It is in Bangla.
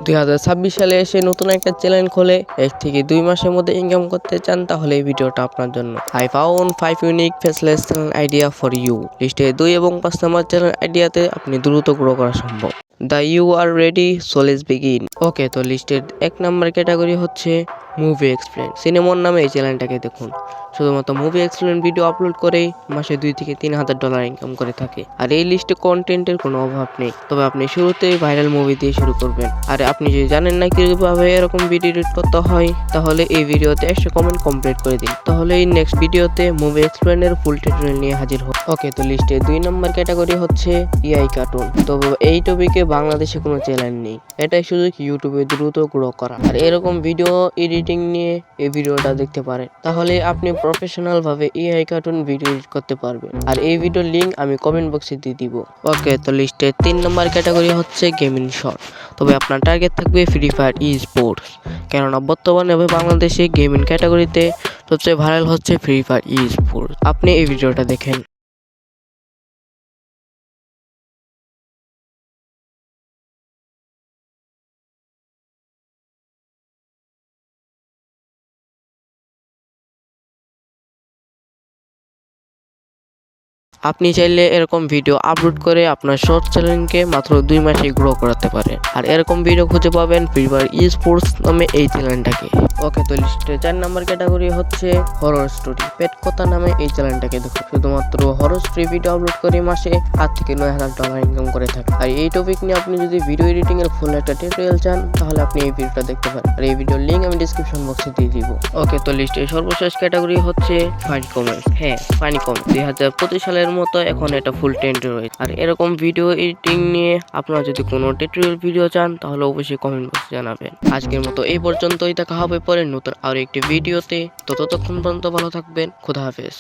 2026 সালে এসে নতুন একটা চ্যানেল খোলে 1 থেকে 2 মাসের মধ্যে ইনকাম করতে চান, তাহলে এই ভিডিওটা আপনার জন্য। I found 5 unique faceless channel idea for you। লিস্টে 2 এবং 5 নম্বর চ্যানেল আইডিয়াতে আপনি দ্রুত গ্রো করা সম্ভব। The you are ready, so let's begin. Okay, তো লিস্টের 1 নম্বর ক্যাটাগরি হচ্ছে মুভি এক্সপ্লেন। সিনেমার নামে এই চ্যানেলটাকে দেখুন। শুধুমাত্র মুভি এক্সপ্লেন ভিডিও আপলোড করেই মাসে 2 থেকে 3 হাজার ডলার ইনকাম করে থাকে। আর এই লিস্টে কন্টেন্টের কোনো অভাব নেই, তবে আপনি শুরুতেই ভাইরাল মুভি দিয়ে শুরু করবেন। আর আপনি যদি জানেন না কিভাবে এরকম ভিডিও এডিট করতে হয়, তাহলে এই ভিডিওতে 100 কমেন্ট কমপ্লিট করে দিন, তাহলে এই নেক্সট ভিডিওতে মুভি এক্সপ্লেনের ফুল টিউটোরিয়াল নিয়ে হাজির হন। ওকে, তো লিস্টে 2 নম্বর ক্যাটাগরি হচ্ছে এআই কার্টুন। তো এই টপিকে বাংলাদেশে কোনো চ্যানেল নেই, এটাই শুধু ইউটিউবে দ্রুত গ্রো করা। আর এরকম ভিডিও এডিটিং নিয়ে এই ভিডিওটা দেখতে পারেন, তাহলে আপনি প্রফেশনাল ভাবে এআই কার্টুন ভিডিও এডিট করতে পারবেন। আর এই ভিডিওর লিংক আমি কমেন্ট বক্সে দিয়ে দিব। ওকে, তো লিস্টে 3 নম্বর ক্যাটাগরি হচ্ছে গেমিং শর্ট। তবে আপনার টার্গেট থাকবে ফ্রি ফায়ার ই স্পোর্টস, কেননা বর্তমানে বাংলাদেশে গেমিং ক্যাটাগরিতে সবচেয়ে ভাইরাল হচ্ছে ফ্রি ফায়ার ই স্পোর্টস। আপনি এই ভিডিওটা দেখেন। আপনি চাইলে এরকম ভিডিও আপলোড করে আপনার শর্ট চ্যানেলকে মাত্র 2 মাসে গ্রো করাতে পারেন। আর এরকম ভিডিও খুঁজে পাবেন ফ্রি ফায়ার ই স্পোর্টস নামে এই চ্যানেলটাকে। ওকে, তো লিস্টে 4 নম্বর ক্যাটাগরি হচ্ছে হরর স্টোরি। পেট কথা নামে এই চ্যানেলটাকে দেখুন। শুধুমাত্র হরর স্টোরি ভিডিও আপলোড করে মাসে 8 থেকে 9 হাজার ডলার ইনকাম করে থাকে। আর এই টপিক নিয়ে আপনি যদি ভিডিও এডিটিং এর ফুল একটা টিউটোরিয়াল চান, তাহলে আপনি এই ভিডিওটা দেখতে পারেন। আর এই ভিডিওর লিংক আমি ডেসক্রিপশন বক্সে দিয়ে দিব। ওকে, তো লিস্টে সর্বশেষ ক্যাটাগরি হচ্ছে ফানি কমেন্ট। হ্যাঁ, ফানি কমেন্ট 2025 সালের মতো এখন এটা ফুল ট্রেন্ডে রয়েছে। আর এরকম ভিডিও এডিটিং নিয়ে আপনারা যদি কোনো টিউটোরিয়াল ভিডিও চান, তাহলে অবশ্যই কমেন্ট বক্সে জানাবেন। আজকের মতো এই পর্যন্তই, দেখা হবে পরে নতুন আরো একটি ভিডিওতে। তো ততক্ষণ পর্যন্ত ভালো থাকবেন। খোদা হাফেজ।